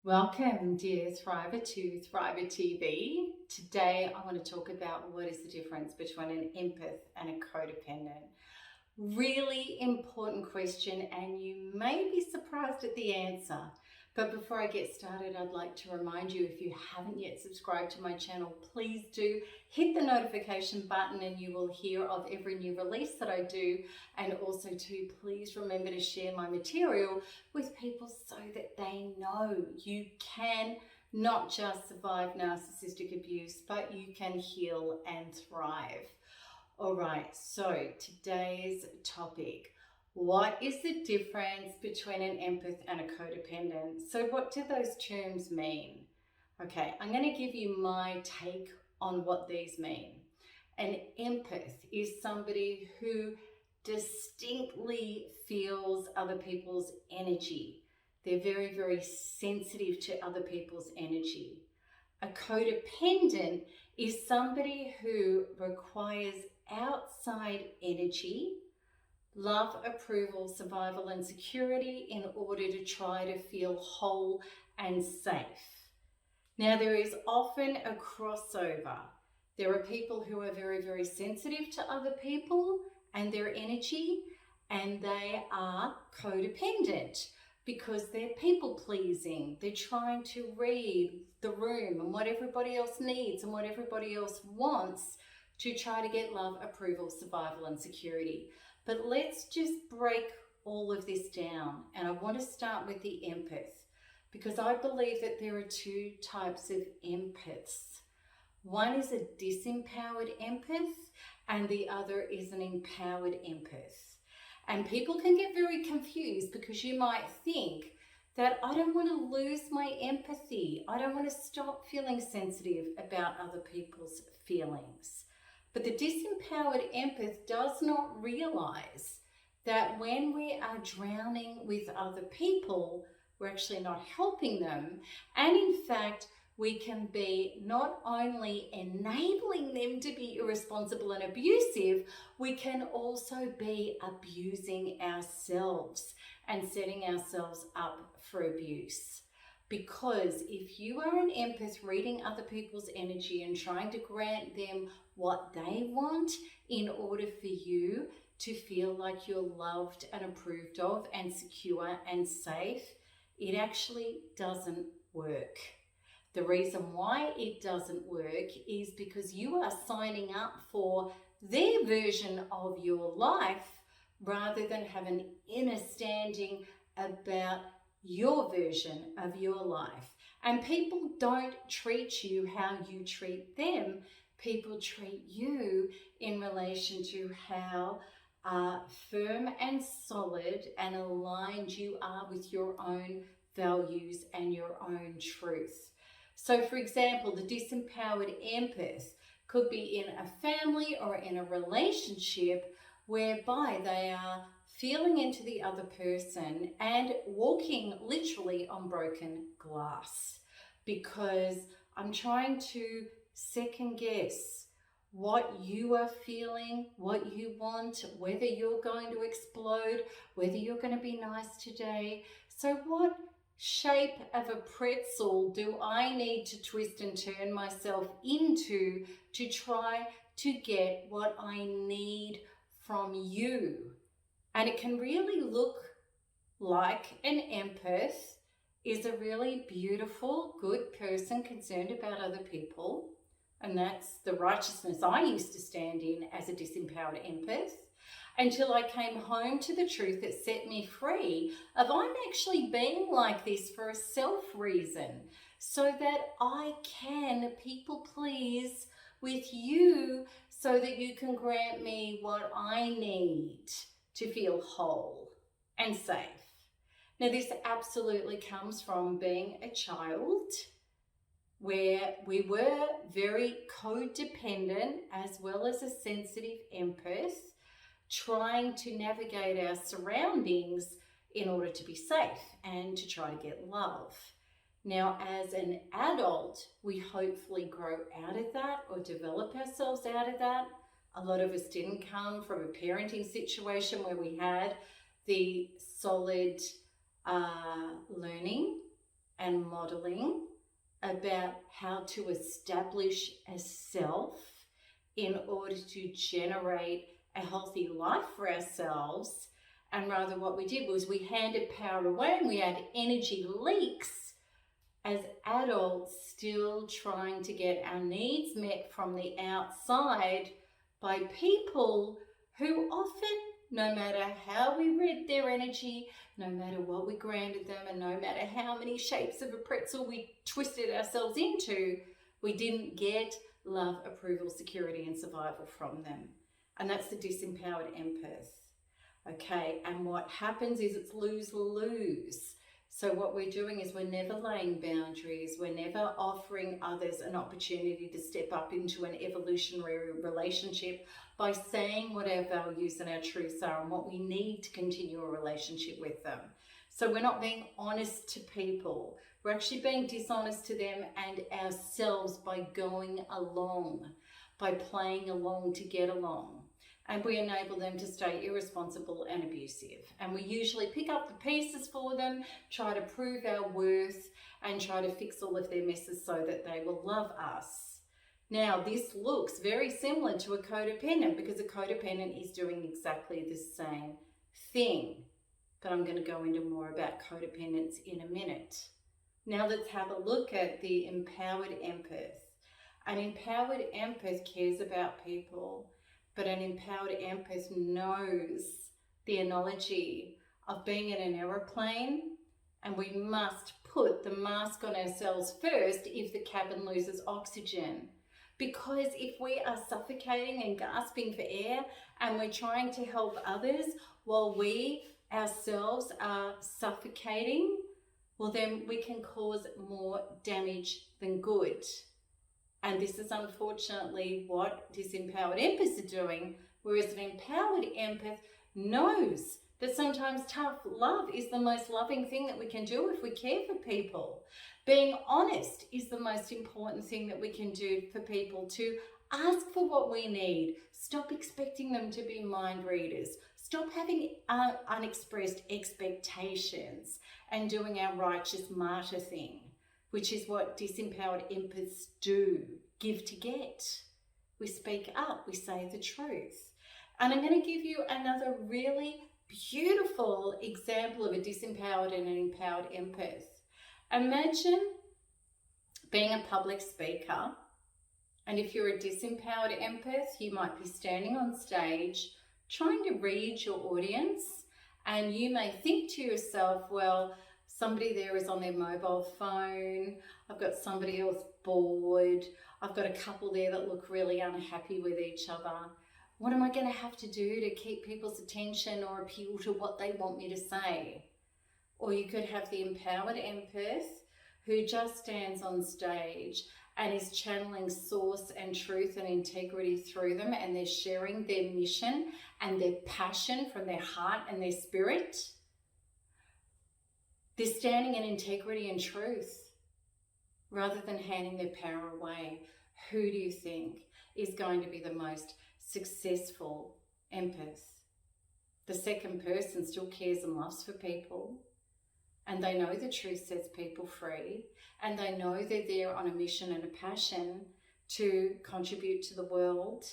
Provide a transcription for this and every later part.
Welcome, dear Thriver to Thriver TV. Today, I want to talk about what is the difference between an empath and a codependent. Really important question, and you may be surprised at the answer. But before I get started, I'd like to remind you, if you haven't yet subscribed to my channel, please do hit the notification button and you will hear of every new release that I do. And also too, please remember to share my material with people so that they know you can not just survive narcissistic abuse, but you can heal and thrive. All right, so today's topic. What is the difference between an empath and a codependent? So what do those terms mean? Okay, I'm going to give you my take on what these mean. An empath is somebody who distinctly feels other people's energy. They're very, very sensitive to other people's energy. A codependent is somebody who requires outside energy, love, approval, survival, and security in order to try to feel whole and safe. Now, there is often a crossover. There are people who are very, very sensitive to other people and their energy, and they are codependent because they're people pleasing. They're trying to read the room and what everybody else needs and what everybody else wants to try to get love, approval, survival, and security. But let's just break all of this down. And I want to start with the empath because I believe that there are two types of empaths. One is a disempowered empath and the other is an empowered empath. And people can get very confused because you might think that I don't want to lose my empathy. I don't want to stop feeling sensitive about other people's feelings. But the disempowered empath does not realize that when we are drowning with other people, we're actually not helping them. And in fact, we can be not only enabling them to be irresponsible and abusive, we can also be abusing ourselves and setting ourselves up for abuse. Because if you are an empath reading other people's energy and trying to grant them what they want in order for you to feel like you're loved and approved of and secure and safe, it actually doesn't work. The reason why it doesn't work is because you are signing up for their version of your life rather than have an understanding about your version of your life. And people don't treat you how you treat them. People treat you in relation to how firm and solid and aligned you are with your own values and your own truth. So for example, the disempowered empath could be in a family or in a relationship whereby they are feeling into the other person and walking literally on broken glass because I'm trying to second guess what you are feeling, what you want, whether you're going to explode, whether you're going to be nice today. So what shape of a pretzel do I need to twist and turn myself into to try to get what I need from you? And it can really look like an empath is a really beautiful, good person concerned about other people. And that's the righteousness I used to stand in as a disempowered empath until I came home to the truth that set me free of I'm actually being like this for a self reason so that I can people please with you so that you can grant me what I need to feel whole and safe. Now, this absolutely comes from being a child where we were very codependent as well as a sensitive empath, trying to navigate our surroundings in order to be safe and to try to get love. Now, as an adult, we hopefully grow out of that or develop ourselves out of that. A lot of us didn't come from a parenting situation where we had the solid learning and modeling about how to establish a self in order to generate a healthy life for ourselves. And rather what we did was we handed power away and we had energy leaks as adults, still trying to get our needs met from the outside by people who often, no matter how we read their energy, no matter what we granted them, and no matter how many shapes of a pretzel we twisted ourselves into, we didn't get love, approval, security, and survival from them. And that's the disempowered empath. Okay, and what happens is it's lose-lose. So what we're doing is we're never laying boundaries. We're never offering others an opportunity to step up into an evolutionary relationship by saying what our values and our truths are and what we need to continue a relationship with them. So we're not being honest to people. We're actually being dishonest to them and ourselves by going along, by playing along to get along. And we enable them to stay irresponsible and abusive. And we usually pick up the pieces for them, try to prove our worth, and try to fix all of their messes so that they will love us. Now, this looks very similar to a codependent because a codependent is doing exactly the same thing. But I'm going to go into more about codependence in a minute. Now let's have a look at the empowered empath. An empowered empath cares about people. But an empowered empath knows the analogy of being in an aeroplane, and we must put the mask on ourselves first if the cabin loses oxygen. Because if we are suffocating and gasping for air and we're trying to help others while we ourselves are suffocating, well then we can cause more damage than good. And this is unfortunately what disempowered empaths are doing, whereas an empowered empath knows that sometimes tough love is the most loving thing that we can do if we care for people. Being honest is the most important thing that we can do for people, to ask for what we need. Stop expecting them to be mind readers. Stop having unexpressed expectations and doing our righteous martyr thing, which is what disempowered empaths do, give to get. We speak up, we say the truth. And I'm going to give you another really beautiful example of a disempowered and an empowered empath. Imagine being a public speaker, and if you're a disempowered empath, you might be standing on stage trying to read your audience, and you may think to yourself, well, somebody there is on their mobile phone, I've got somebody else bored, I've got a couple there that look really unhappy with each other. What am I going to have to do to keep people's attention or appeal to what they want me to say? Or you could have the empowered empath who just stands on stage and is channeling source and truth and integrity through them, and they're sharing their mission and their passion from their heart and their spirit. They're standing in integrity and truth rather than handing their power away. Who do you think is going to be the most successful empath? The second person still cares and loves for people, and they know the truth sets people free, and they know they're there on a mission and a passion to contribute to the world.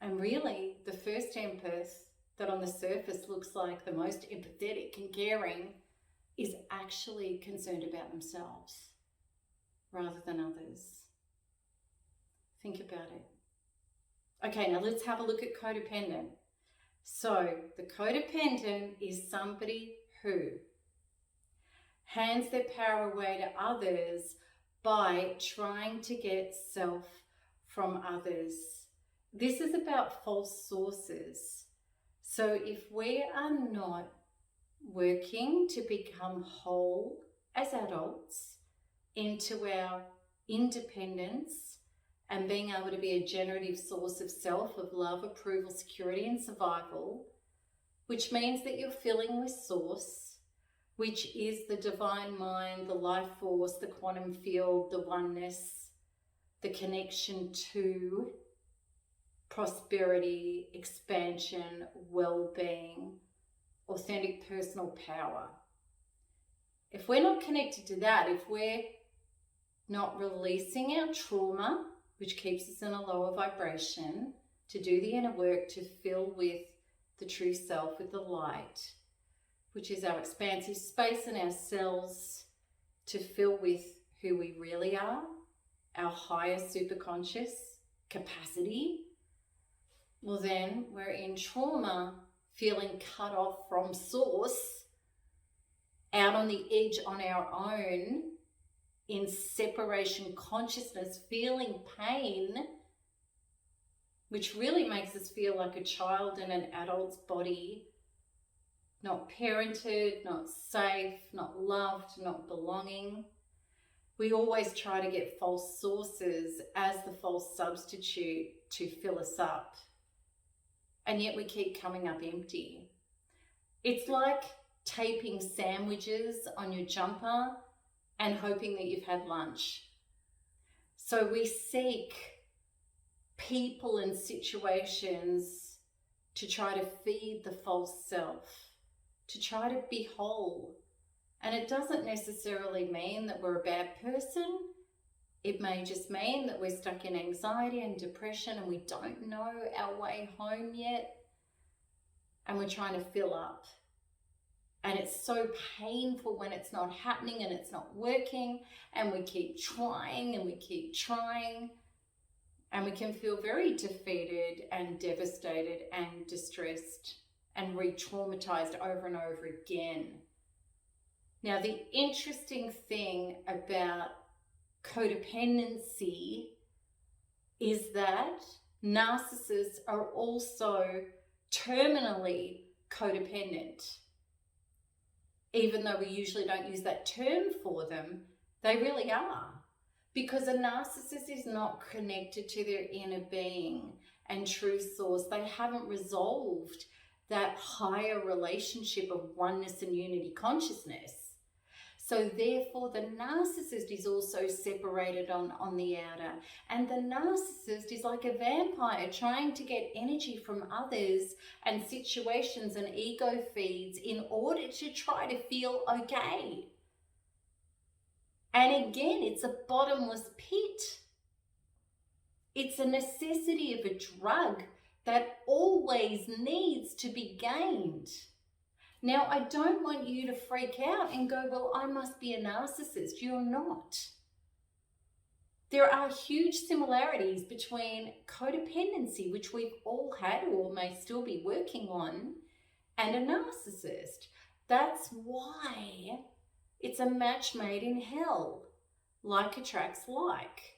And really, the first empath that on the surface looks like the most empathetic and caring is actually concerned about themselves rather than others. Think about it. Okay, now let's have a look at codependent. So the codependent is somebody who hands their power away to others by trying to get self from others. This is about false sources. So if we are not working to become whole as adults into our independence and being able to be a generative source of self, of love, approval, security, and survival, which means that you're filling with source, which is the divine mind, the life force, the quantum field, the oneness, the connection to prosperity, expansion, well-being, authentic personal power. If we're not connected to that, if we're not releasing our trauma, which keeps us in a lower vibration, to do the inner work, to fill with the true self, with the light, which is our expansive space in ourselves, to fill with who we really are, our higher superconscious capacity, well then we're in trauma, feeling cut off from source, out on the edge on our own, in separation consciousness, feeling pain, which really makes us feel like a child in an adult's body, not parented, not safe, not loved, not belonging. We always try to get false sources as the false substitute to fill us up. And yet we keep coming up empty. It's like taping sandwiches on your jumper and hoping that you've had lunch. So we seek people and situations to try to feed the false self, to try to be whole. And it doesn't necessarily mean that we're a bad person. It may just mean that we're stuck in anxiety and depression and we don't know our way home yet. And we're trying to fill up. And it's so painful when it's not happening and it's not working, and we keep trying and we keep trying, and we can feel very defeated and devastated and distressed and re-traumatized over and over again. Now, the interesting thing about codependency is that narcissists are also terminally codependent. Even though we usually don't use that term for them, they really are. Because a narcissist is not connected to their inner being and true source. They haven't resolved that higher relationship of oneness and unity consciousness. So therefore, the narcissist is also separated on the outer. And the narcissist is like a vampire trying to get energy from others and situations and ego feeds in order to try to feel okay. And again, it's a bottomless pit. It's a necessity of a drug that always needs to be gained. Now, I don't want you to freak out and go, well, I must be a narcissist. You're not. There are huge similarities between codependency, which we've all had or may still be working on, and a narcissist. That's why it's a match made in hell. Like attracts like.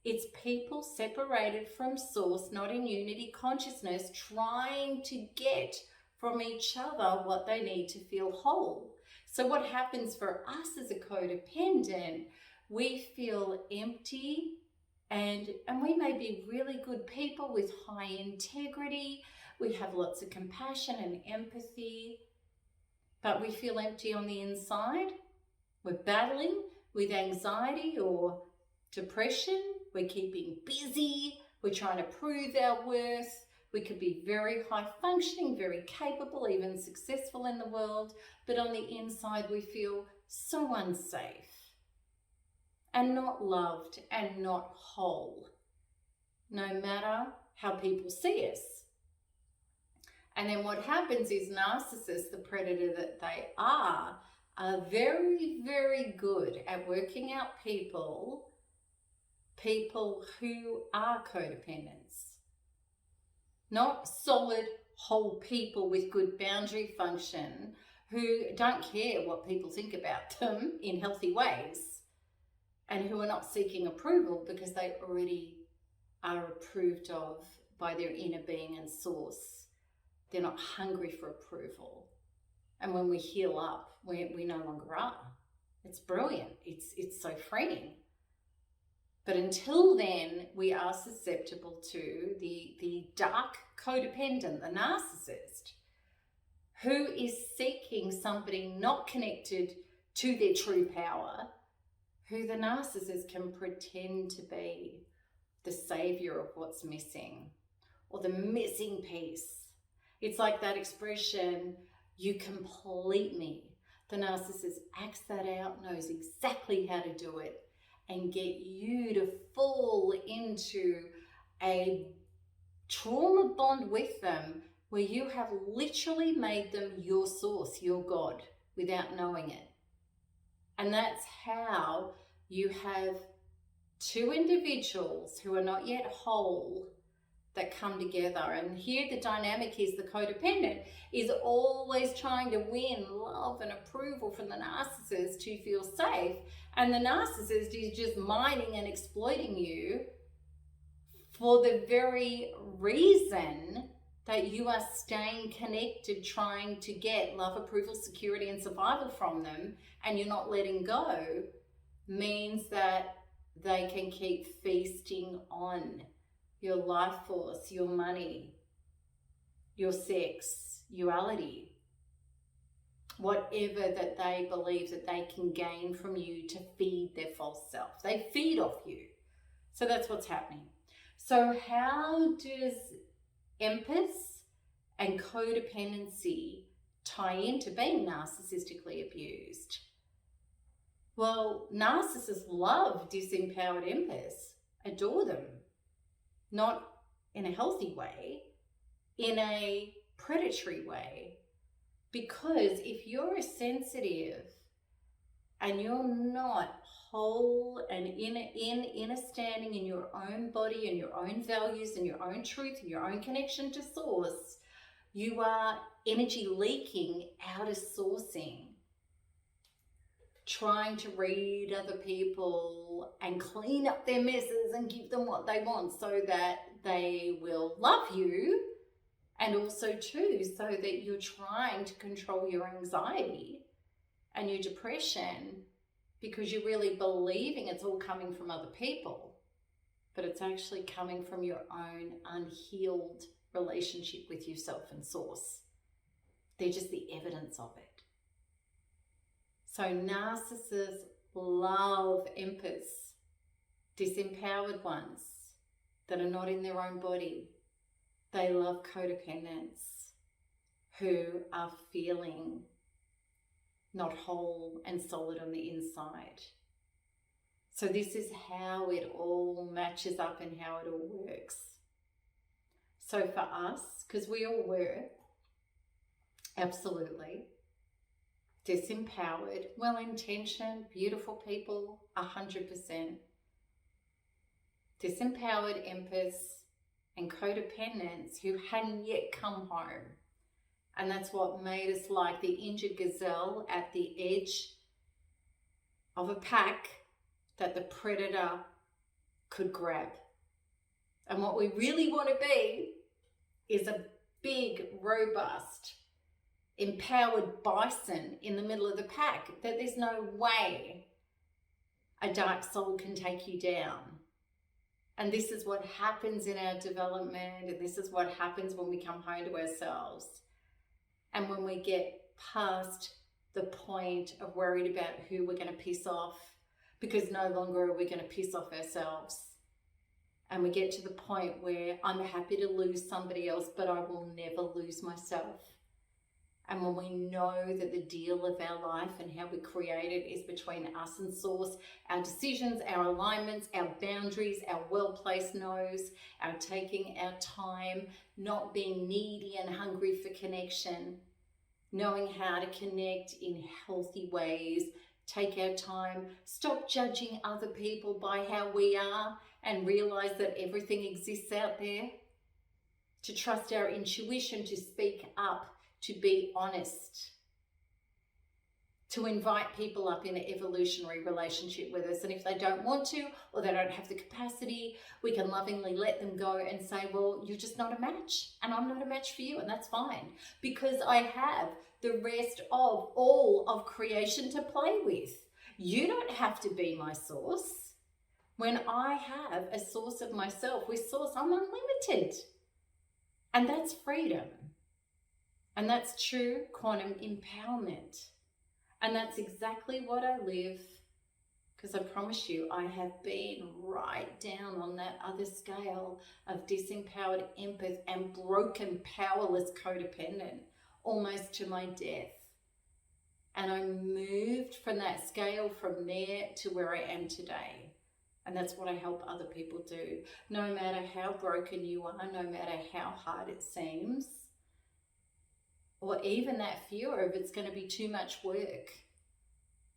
It's people separated from source, not in unity consciousness, trying to get from each other what they need to feel whole. So what happens for us as a codependent, we feel empty and we may be really good people with high integrity. We have lots of compassion and empathy, but we feel empty on the inside. We're battling with anxiety or depression. We're keeping busy. We're trying to prove our worth. We could be very high functioning, very capable, even successful in the world, but on the inside we feel so unsafe and not loved and not whole, no matter how people see us. And then what happens is narcissists, the predator that they are very, very good at working out people who are codependents. Not solid, whole people with good boundary function who don't care what people think about them in healthy ways and who are not seeking approval because they already are approved of by their inner being and source. They're not hungry for approval. And when we heal up, we no longer are. It's brilliant. It's so freeing. But until then, we are susceptible to the dark codependent, the narcissist, who is seeking somebody not connected to their true power, who the narcissist can pretend to be the savior of what's missing or the missing piece. It's like that expression, you complete me. The The narcissist acts that out, knows exactly how to do it, and get you to fall into a trauma bond with them where you have literally made them your source, your God, without knowing it. And that's how you have two individuals who are not yet whole that come together. And here the dynamic is the codependent is always trying to win love and approval from the narcissist to feel safe. And the narcissist is just mining and exploiting you for the very reason that you are staying connected, trying to get love, approval, security, and survival from them, and you're not letting go, means that they can keep feasting on your life force, your money, your sexuality, whatever that they believe that they can gain from you to feed their false self. They feed off you. So that's what's happening. So how does empaths and codependency tie into being narcissistically abused? Well, narcissists love disempowered empaths, adore them, not in a healthy way, in a predatory way. Because if you're sensitive and you're not whole and in a standing in your own body and your own values and your own truth and your own connection to source, you are energy leaking out of sourcing, trying to read other people and clean up their messes and give them what they want so that they will love you, and also too so that you're trying to control your anxiety and your depression because you're really believing it's all coming from other people, but it's actually coming from your own unhealed relationship with yourself and source. They're just the evidence of it. So narcissists love empaths, disempowered ones that are not in their own body. They love codependents who are feeling not whole and solid on the inside. So this is how it all matches up and how it all works. So for us, because we all were, absolutely, disempowered, well-intentioned, beautiful people, 100%. Disempowered empaths and codependents who hadn't yet come home. And that's what made us like the injured gazelle at the edge of a pack that the predator could grab. And what we really want to be is a big, robust, empowered bison in the middle of the pack, that there's no way a dark soul can take you down. And this is what happens in our development, and this is what happens when we come home to ourselves. And when we get past the point of worried about who we're going to piss off, because no longer are we going to piss off ourselves. And we get to the point where I'm happy to lose somebody else, but I will never lose myself. And when we know that the deal of our life and how we create it is between us and source, our decisions, our alignments, our boundaries, our well-placed no's, our taking our time, not being needy and hungry for connection, knowing how to connect in healthy ways, take our time, stop judging other people by how we are and realize that everything exists out there, to trust our intuition, to speak up, to be honest, to invite people up in an evolutionary relationship with us. And if they don't want to, or they don't have the capacity, we can lovingly let them go and say, well, you're just not a match, and I'm not a match for you, and that's fine, because I have the rest of all of creation to play with. You don't have to be my source. When I have a source of myself, with source, I'm unlimited. And that's freedom. And that's true quantum empowerment. And that's exactly what I live, because I promise you, I have been right down on that other scale of disempowered empath and broken, powerless codependent, almost to my death. And I moved from that scale from there to where I am today. And that's what I help other people do. No matter how broken you are, no matter how hard it seems, or even that fear of it's going to be too much work.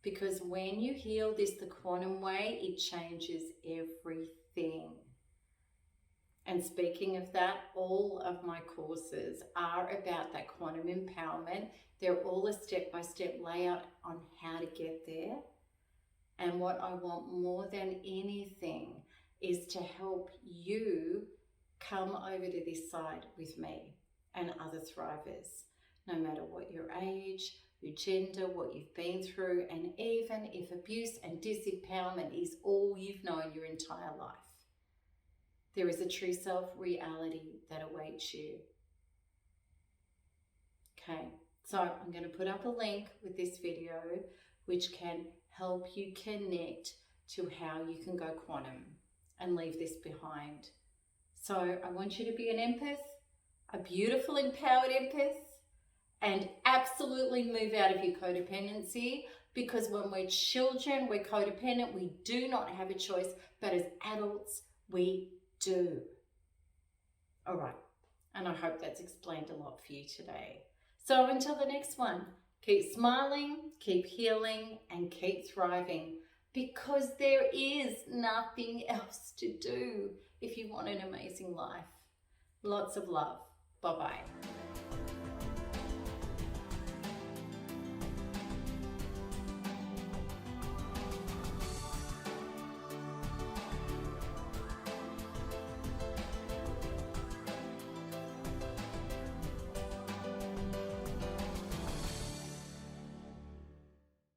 Because when you heal this the quantum way, it changes everything. And speaking of that, all of my courses are about that quantum empowerment. They're all a step-by-step layout on how to get there. And what I want more than anything is to help you come over to this side with me and other thrivers, no matter what your age, your gender, what you've been through, and even if abuse and disempowerment is all you've known your entire life. There is a true self-reality that awaits you. Okay, so I'm going to put up a link with this video which can help you connect to how you can go quantum and leave this behind. So I want you to be an empath, a beautiful, empowered empath, and absolutely move out of your codependency, because when we're children, we're codependent. We do not have a choice, but as adults, we do. All right, and I hope that's explained a lot for you today. So until the next one, keep smiling, keep healing, and keep thriving, because there is nothing else to do if you want an amazing life. Lots of love. Bye-bye.